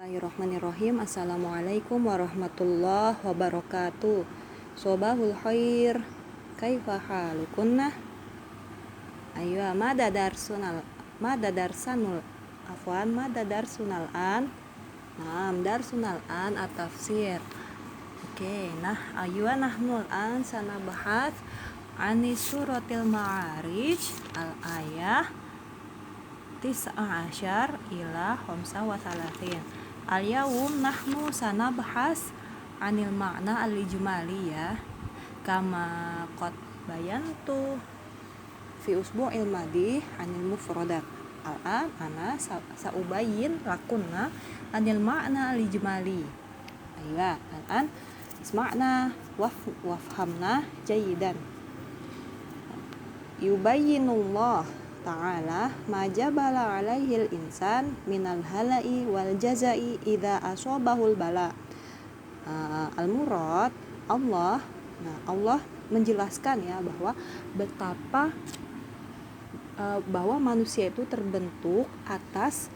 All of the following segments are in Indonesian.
Bismillahirrahmanirrahim. Assalamualaikum warahmatullahi wabarakatuh. Sobahul khair. Kaifa halukunna? Ayo, mada darsunal an. Darsunal an at-tafsir. Oke, ayo nahnul an sanabahats ani suratil ma'arij al-ayah 19 ila 35. Al-yawm nahnu sanabahas anil ma'na al-ijmali ya. Kama qad bayantu fi usbu'il madi anil mufradat. Al-an ana saubayyin lakunna anil ma'na al-ijmali. Aywa, al-an isma'na wafhamna jayidan. Yubayyinullah ta'ala majabala alaihil insan minal hala'i wal jazai idza asabahul bala. Al-murad Allah menjelaskan ya bahwa manusia itu terbentuk atas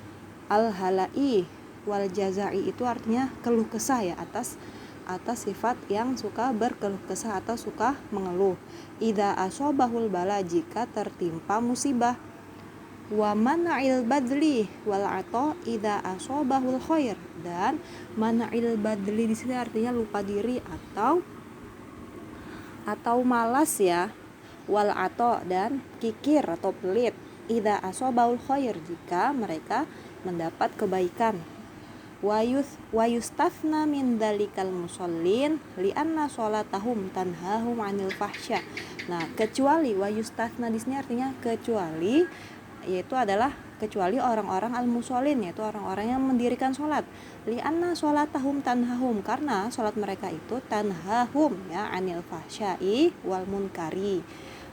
al-hala'i wal jazai, itu artinya keluh kesah ya, atas sifat yang suka berkeluh kesah atau suka mengeluh. Idza asabahul bala, jika tertimpa musibah. Wa mana'il badli wal ata idza asabahul khair, dan mana'il badli di sini artinya lupa diri atau malas ya. Wal ata, dan kikir atau pelit. Idza asabahul khair, jika mereka mendapat kebaikan. Wa yustafna min dalikal musallin li'anna sholatahum tanhahum 'anil fahsya. Kecuali wa yustafna di sini artinya kecuali, yaitu adalah kecuali orang-orang al-musallin, yaitu orang-orang yang mendirikan sholat. Li'anna sholatahum tanhahum, karena sholat mereka itu tanhahum ya 'anil fahsya'i wal munkari.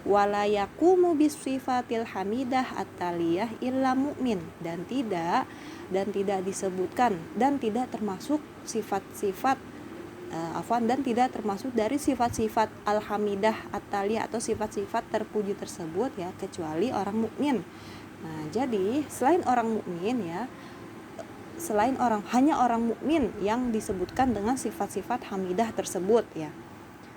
Wala yaqumu bisifatil hamidah at-taliyah illa mu'min, dan tidak disebutkan dan tidak termasuk sifat-sifat dan tidak termasuk dari sifat-sifat al-hamidah at-taliyah atau sifat-sifat terpuji tersebut ya, kecuali orang mukmin. Jadi hanya orang mukmin yang disebutkan dengan sifat-sifat hamidah tersebut ya.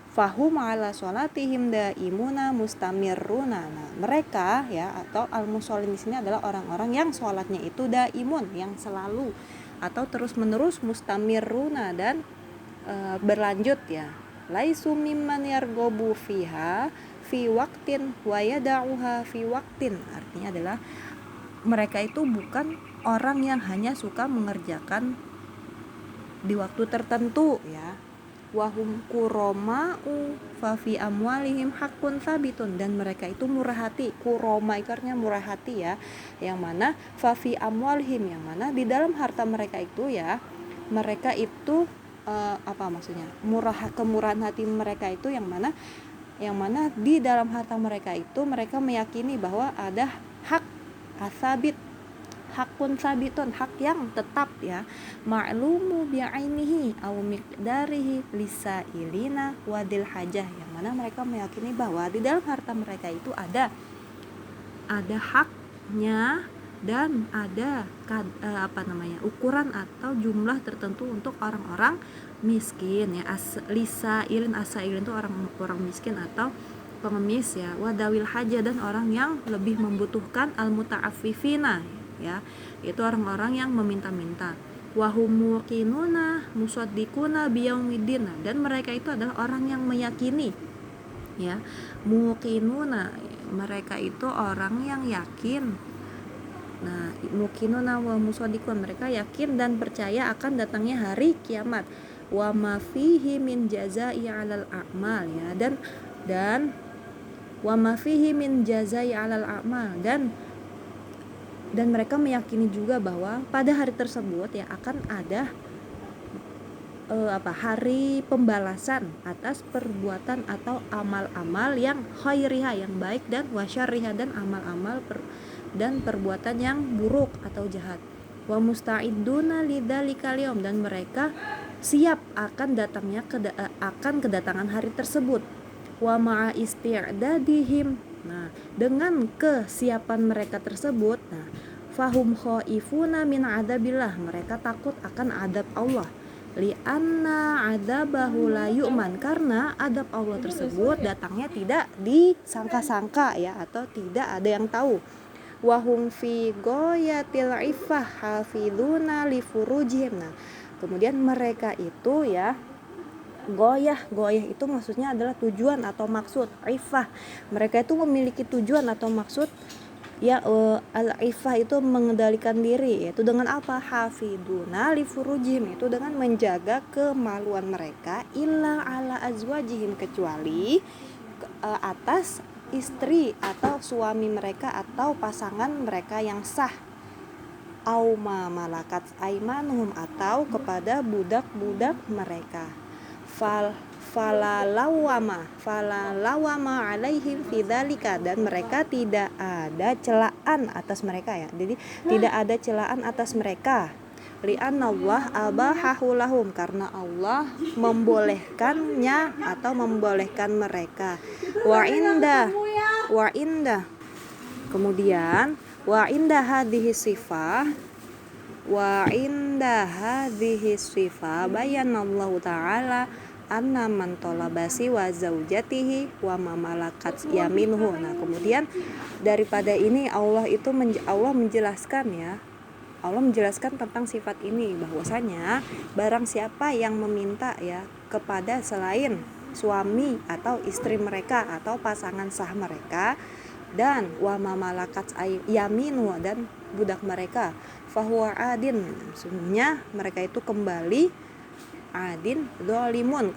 Fahum ala sholatihim daimuna mustamirruna. Mereka ya, atau al-musallin di sini adalah orang-orang yang sholatnya itu daimun, yang selalu atau terus-menerus, mustamirruna, dan berlanjut ya. Laisu mimman yarghabu fiha fi waqtin wa yada'uha fi waqtin. Artinya adalah mereka itu bukan orang yang hanya suka mengerjakan di waktu tertentu ya. Wahum kuroma'u fa fi amwalihim haqqun sabitun, dan mereka itu murah hati. Kuroma itu artinya murah hati ya, yang mana fa fi amwalihim, yang mana di dalam harta mereka itu ya, mereka itu kemurahan hati mereka itu yang mana di dalam harta mereka itu mereka meyakini bahwa ada hak asabit, hakun sabitun, hak yang tetap ya, ma'lumu bi'ainihi aw miqdarihi lisailina wadil hajah, yang mana mereka meyakini bahwa di dalam harta mereka itu ada haknya dan ada ukuran atau jumlah tertentu untuk orang-orang miskin ya. Lisailin itu orang miskin atau pengemis ya. Wadawil hajah, dan orang yang lebih membutuhkan, al-muta'affifina ya, itu orang-orang yang meminta-minta. Wahum muqinuna musaddiquna biyaumiddin, dan mereka itu adalah orang yang meyakini ya. Muqinuna, mereka itu orang yang yakin. Muqinuna wa musaddiqun, mereka yakin dan percaya akan datangnya hari kiamat. Wa ma fihi min jazaa'i 'alal a'mal ya, dan wa ma fihi min jazaa'i 'alal a'mal, dan mereka meyakini juga bahwa pada hari tersebut ya akan ada hari pembalasan atas perbuatan atau amal-amal yang khairiha, yang baik, dan wasyarriha, dan amal-amal dan perbuatan yang buruk atau jahat. Wa musta'idduna lidzalikal yaum, dan mereka siap akan kedatangan hari tersebut. Wa ma'a isti'dadihim, dengan kesiapan mereka tersebut, fahum khaifuna min adabillah, mereka takut akan adab Allah. Li'anna adabahu la yu'man, karena adab Allah tersebut datangnya tidak disangka-sangka ya, atau tidak ada yang tahu. Wahum fi ghayatil iffah hafiduna li furujihim. Nah, kemudian mereka itu ya, goyah itu maksudnya adalah tujuan atau maksud. Iffah, mereka itu memiliki tujuan atau maksud ya. Al-iffah itu mengendalikan diri, yaitu dengan apa? Hafiduna li furujihim, itu dengan menjaga kemaluan mereka, illa ala azwajihim, kecuali atas istri atau suami mereka atau pasangan mereka yang sah, au ma malakat aimanuhum, atau kepada budak-budak mereka. Falalawama alaihim fidzalika, dan mereka tidak ada celaan atas mereka ya. Jadi tidak ada celaan atas mereka. Li'annallah abahahu lahum, karena Allah membolehkannya atau membolehkan mereka. Wa inda kemudian wa inda hadhihi sifah bayanallahu ta'ala anna man talabasi wa zaujatihi wa ma malakat yaminuhu. Nah, kemudian daripada ini Allah menjelaskan ya. Allah menjelaskan tentang sifat ini, bahwasanya barang siapa yang meminta ya kepada selain suami atau istri mereka atau pasangan sah mereka, dan wa ma malakat yaminu, dan budak mereka, fahuwa adin, sesungguhnya mereka itu kembali adin zalimun,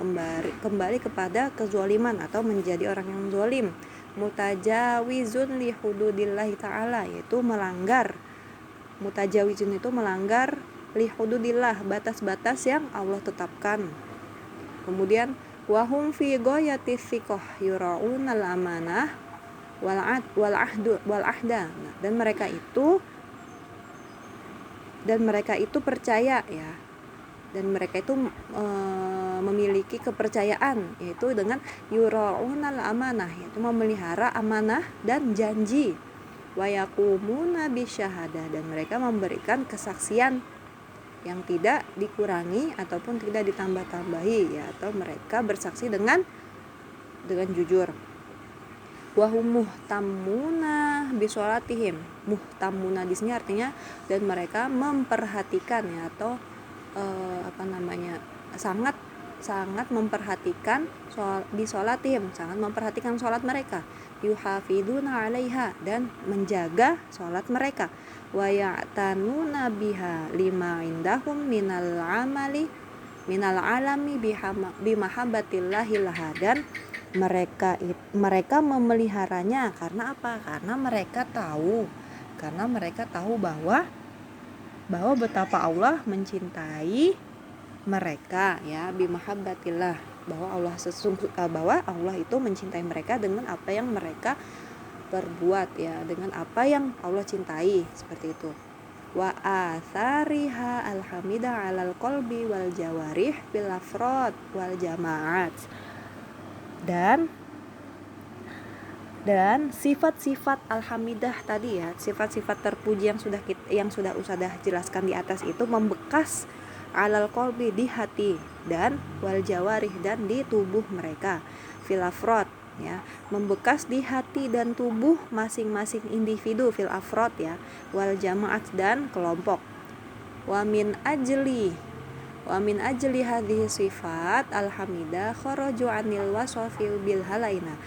kembali kepada kezaliman atau menjadi orang yang zalim. Mutajawizun li hududillahi ta'ala, yaitu melanggar. Mutajawizun itu melanggar li hududillah, batas-batas yang Allah tetapkan. Kemudian wahum fi ghayati thiqah yura'unal amanah wal ahda. Nah, dan mereka itu percaya ya. Dan mereka itu memiliki kepercayaan, yaitu dengan yura'unal amanah, yaitu memelihara amanah dan janji. Wa yaqumuna bisyahadah, dan mereka memberikan kesaksian yang tidak dikurangi ataupun tidak ditambah-tambahi ya, atau mereka bersaksi dengan jujur. Wa hum muhtamuna bisolatihim. Muhtamuna di sini artinya dan mereka memperhatikan ya, atau sangat memperhatikan bisolatihim, sangat memperhatikan sholat mereka. Yuhafiduna 'alaiha, dan menjaga sholat mereka. Wa ya'tanuna biha lima indahum minal alami bimahabbatillahi laha, dan mereka memeliharanya karena apa? Karena mereka tahu bahwa betapa Allah mencintai mereka ya, bimahabbatillah, bahwa Allah itu mencintai mereka dengan apa yang mereka perbuat ya, dengan apa yang Allah cintai, seperti itu. Wa athariha alhamidah alal qalbi wal jawarih bil afrad wal jamaat. Dan sifat-sifat alhamidah tadi ya, sifat-sifat terpuji yang sudah jelaskan di atas itu membekas alal qalbi, di hati, dan wal jawarih, dan di tubuh mereka, fil afrod ya, membekas di hati dan tubuh masing-masing individu, fil afrod ya, wal jamaat, dan kelompok. Wa min ajli hadhihi sifat alhamidah kharaju anil wasafil bil halaina.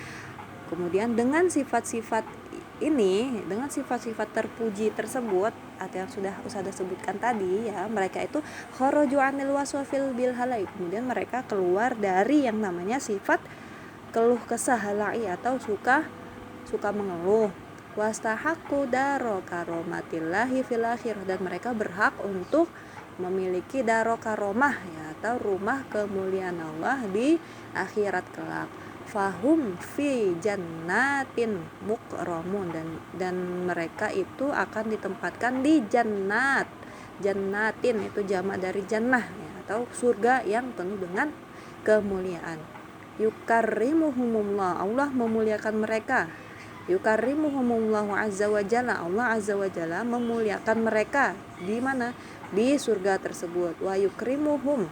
Kemudian dengan sifat-sifat ini, dengan sifat-sifat terpuji tersebut atau yang sudah sebutkan tadi ya, mereka itu kharaju anil wasafil bil halai, kemudian mereka keluar dari yang namanya sifat keluh kesah, halai, atau suka mengeluh. Wastahaqqu daro karomatillahi fil akhir, dan mereka berhak untuk memiliki daro karomah ya, atau rumah kemuliaan Allah di akhirat kelak. Fahum fi jannatin mukramun, dan mereka itu akan ditempatkan di jannatin itu jamak dari jannah ya, atau surga yang penuh dengan kemuliaan. Yukarrimuhumullah, Allah memuliakan mereka. Yukarrimuhumullahu azza wa jalla, Allah azza wa jalla memuliakan mereka di mana? Di surga tersebut. Wa yukrimuhum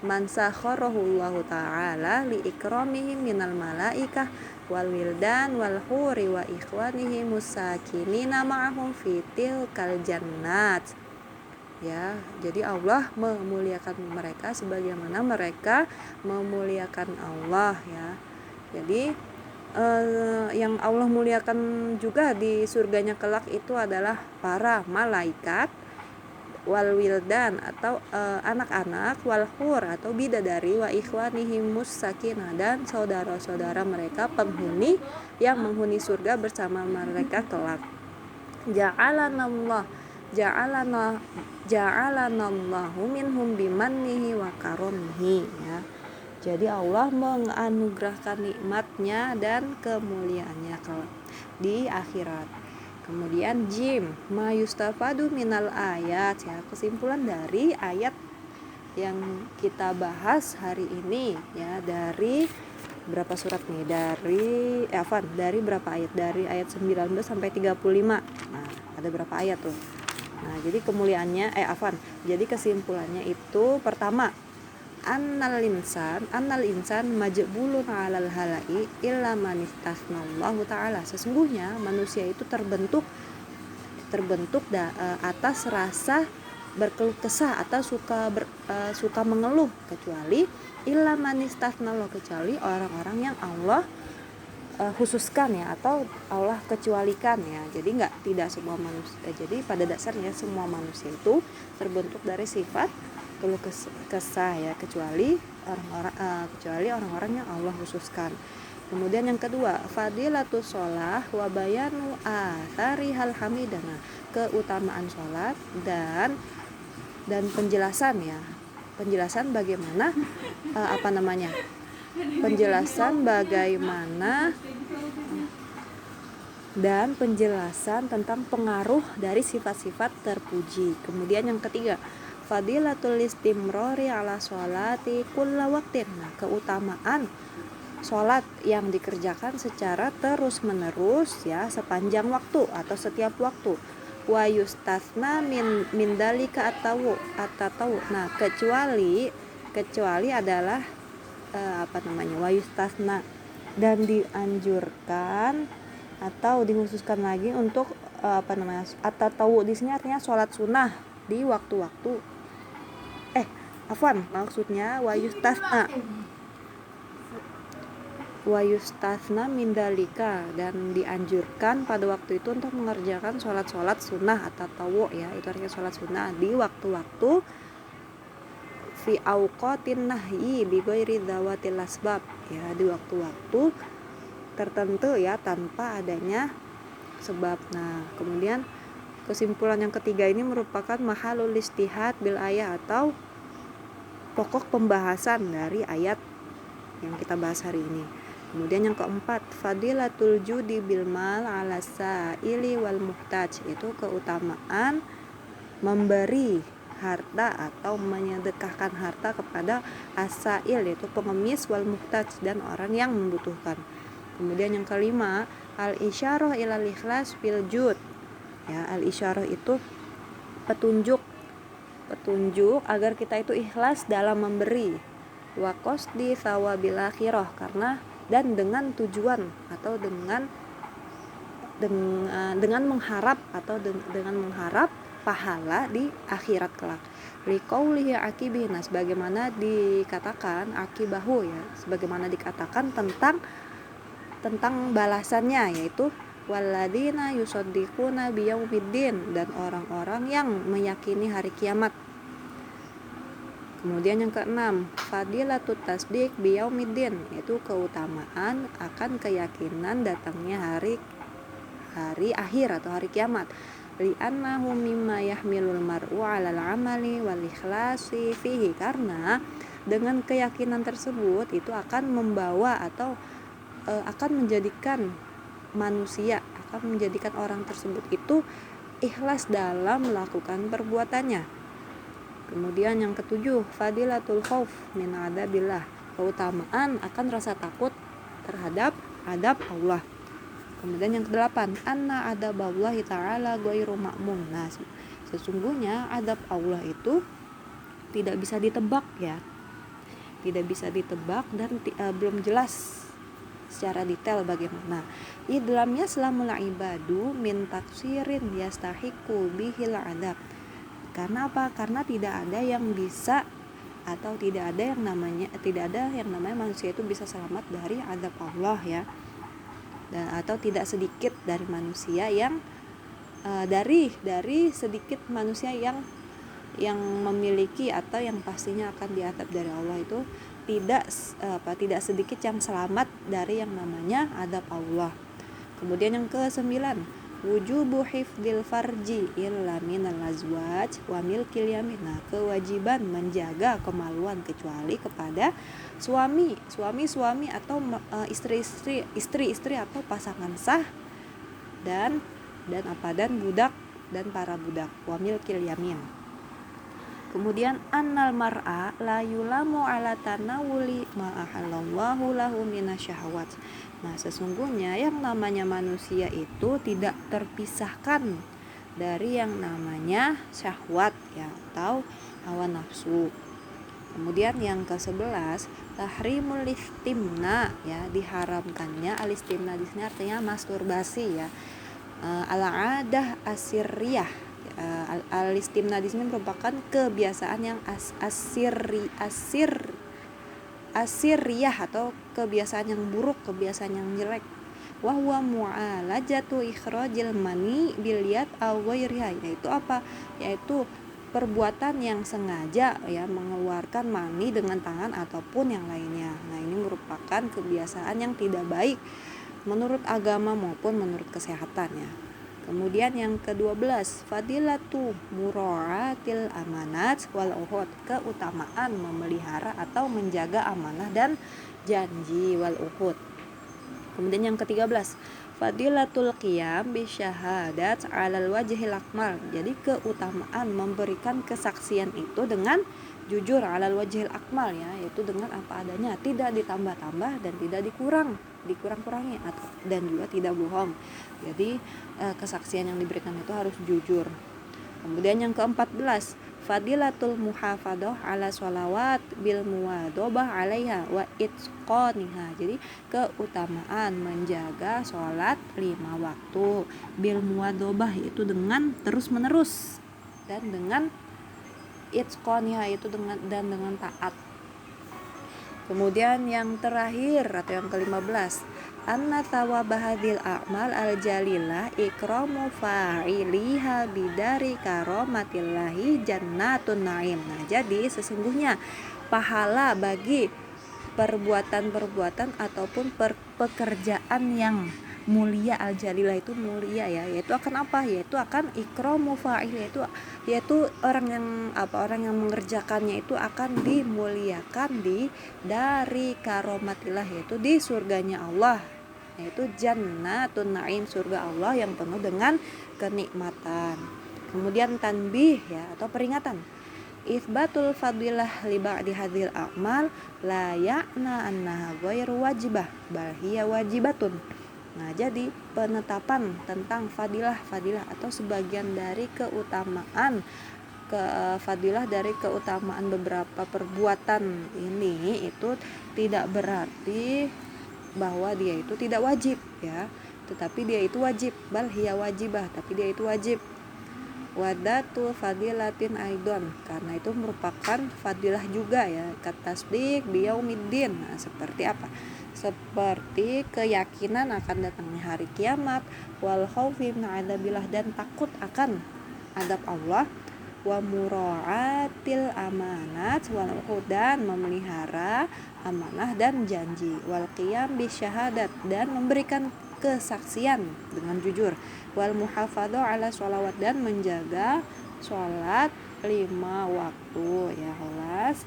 man sakharahullahu ta'ala li ikramihim minal malaikah wal wildan wal huri wa ikhwanihim musakinina ma'ahum fi tilkal jannat. Ya, jadi Allah memuliakan mereka sebagaimana mereka memuliakan Allah ya. Jadi yang Allah muliakan juga di surganya kelak itu adalah para malaikat, wal wildan atau anak-anak, wal hur atau bidadari, wa ikhwanihim musakinah dan saudara-saudara mereka penghuni yang menghuni surga bersama mereka kelak. Ja'alanallahu minhum bimannihi wa karomihi ya. Jadi Allah menganugerahkan nikmatnya dan kemuliaannya kelak di akhirat. Kemudian jim ma yustafadu minal ayat ya, kesimpulan dari ayat yang kita bahas hari ini ya, dari berapa surat nih? Dari berapa ayat? Dari ayat 19 sampai 35. Nah, ada berapa ayat tuh? Nah, jadi kemuliaannya jadi kesimpulannya itu pertama, annal insan majbulun 'alal halai illa man istasnallahu ta'ala. Sesungguhnya manusia itu terbentuk atas rasa berkeluh kesah atau suka mengeluh, kecuali illa man istasnallahu, kecuali orang-orang yang Allah khususkan ya, atau Allah kecualikan ya. Jadi tidak semua manusia. Jadi pada dasarnya semua manusia itu terbentuk dari sifat keluh kesah ya, kecuali orang-orang yang Allah khususkan. Kemudian yang kedua, fadilatus sholah wa bayanu atharihal hamidana, keutamaan sholat dan penjelasan ya, penjelasan bagaimana penjelasan tentang pengaruh dari sifat-sifat terpuji. Kemudian yang ketiga, fadilatul istimrori ala sholati kulla waqtin. Nah, keutamaan sholat yang dikerjakan secara terus menerus ya, sepanjang waktu atau setiap waktu. Wa yustasna min dalika atawu. Nah, kecuali adalah wa yustasna, dan dianjurkan atau dikhususkan lagi untuk atatawu di sini artinya sholat sunnah di waktu-waktu. Maksudnya wa yustasna min dalika, dan dianjurkan pada waktu itu untuk mengerjakan sholat sunnah atau tawu ya, itu artinya sholat sunnah di waktu-waktu fi auqatin nahyi bi ghairi dzawatil asbab ya, di waktu-waktu tertentu ya, tanpa adanya sebab. Nah, kemudian kesimpulan yang ketiga ini merupakan mahalul istihad bil ayat, atau pokok pembahasan dari ayat yang kita bahas hari ini. Kemudian yang keempat, fadilatul judi bil mal ala sa'ili wal muhtaj, itu keutamaan memberi harta atau menyedekahkan harta kepada as-sa'il, yaitu pengemis, wal muhtaj, dan orang yang membutuhkan. Kemudian yang kelima, al-isyarah ilal ikhlas fil jud ya, al-isyarah itu petunjuk agar kita itu ikhlas dalam memberi, wa qasdi thawabil akhirah, karena dan dengan tujuan atau dengan mengharap pahala di akhirat kelak. Liqaulihi aqibina, sebagaimana dikatakan aqibahu ya, sebagaimana dikatakan tentang balasannya, yaitu walladzina yusaddiquna biyaumiddin, dan orang-orang yang meyakini hari kiamat. Kemudian yang keenam, fadilatut tasdiq biyaumiddin, yaitu keutamaan akan keyakinan datangnya hari akhir atau hari kiamat. Li'annahu mimma yahmilul mar'u 'alal 'amali wal ikhlasi fihi, karena dengan keyakinan tersebut itu akan membawa atau akan menjadikan orang tersebut itu ikhlas dalam melakukan perbuatannya. Kemudian yang ketujuh, fadilatul khauf min adabillah, keutamaan akan rasa takut terhadap adab Allah. Kemudian yang kedelapan, anna adaballahi ta'ala ghairu ma'mum. Nah, sesungguhnya adab Allah itu tidak bisa ditebak ya. Tidak bisa ditebak dan belum jelas secara detail bagaimana. Idlamnya selamul ibadu min taksirin yastahiqu bihil adab. Karena apa? Karena tidak ada yang bisa atau tidak ada yang namanya manusia itu bisa selamat dari adab Allah ya. Dan atau tidak sedikit dari manusia yang dari sedikit manusia yang memiliki atau yang pastinya akan diadab dari Allah itu tidak sedikit yang selamat dari yang namanya adab Allah. Kemudian yang ke-9, wujubu hifdzil farji illa minal azwaj wa milkil yamin. Nah, kewajiban menjaga kemaluan kecuali kepada suami atau istri atau pasangan sah dan budak dan para budak, wa milkil yamin. Kemudian annal mar'a la yulamu ala tanawuli ma ahallallahu lahu minasyahawat. Nah, sesungguhnya yang namanya manusia itu tidak terpisahkan dari yang namanya syahwat ya atau hawa nafsu. Kemudian yang ke-11, tahrimul istimna ya, diharamkannya alistimna di sini artinya masturbasi ya. Al-adah asiriyah. Al-istimna di sini merupakan kebiasaan yang asiriyah atau kebiasaan yang buruk, kebiasaan yang jelek. Wa huwa mu'alajatu ikhrajil mani bilyad aw ghairiha. Yaitu apa? Yaitu perbuatan yang sengaja ya mengeluarkan mani dengan tangan ataupun yang lainnya. Nah, ini merupakan kebiasaan yang tidak baik menurut agama maupun menurut kesehatan ya. Kemudian yang ke-12, fadilatu mura'atil amanat wal uhud, keutamaan memelihara atau menjaga amanah dan janji wal uhud. Kemudian yang ke-13, fadilatul qiyam bi syahadat 'alal wajhil akmal. Jadi keutamaan memberikan kesaksian itu dengan jujur 'alal wajhil akmal ya, yaitu dengan apa adanya, tidak ditambah-tambah dan tidak dikurang-kurangi dan juga tidak bohong. Jadi kesaksian yang diberikan itu harus jujur. Kemudian yang ke-14, fadilatul muhafadah ala sholawat bil muwadobah alaiha wa itqaniha. Jadi keutamaan menjaga sholat 5 waktu bil muwadobah itu dengan terus menerus dan dengan itqaniha itu dengan taat. Kemudian yang terakhir atau yang ke-15, anna thawaba hadhil a'mal al-jalilah ikramu fa'iliha bidari karomatillahi jannatun na'im. Nah, jadi sesungguhnya pahala bagi perbuatan-perbuatan ataupun pekerjaan yang mulia, al-jalilah itu mulia ya, yaitu akan apa? Yaitu akan ikramu fa'il, yaitu orang yang mengerjakannya itu akan dimuliakan dari karomatillah, yaitu di surganya Allah, yaitu jannatun na'im, surga Allah yang penuh dengan kenikmatan. Kemudian tanbih ya atau peringatan, itsbatul fadilah li ba'di hadhil a'mal la ya'na annaha ghairu wajibah bal hiya wajibatun. Nah, jadi penetapan tentang fadilah atau sebagian dari keutamaan fadilah dari keutamaan beberapa perbuatan ini itu tidak berarti bahwa dia itu tidak wajib ya, tetapi dia itu wajib, bal hiya wajibah, tapi dia itu wajib. Wadatu fadilatin aidon, karena itu merupakan fadilah juga ya, katasdik biyaumiddin. Nah, seperti apa? Seperti keyakinan akan datangnya hari kiamat, wal khaufi min adzabillah, dan takut akan adab Allah, wa mura'atil amanat wal uhud, dan memelihara amanah dan janji, wal qiyam bi syahadat, dan memberikan kesaksian dengan jujur, wal muhafadzah ala sholawat, dan menjaga sholat 5 waktu ya. Holas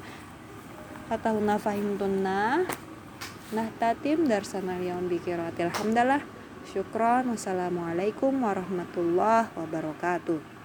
fatahuna fahimtunna nahtatim darsana al-yaum bi qiraatil hamdalah. Syukran. Wassalamualaikum warahmatullahi wabarakatuh.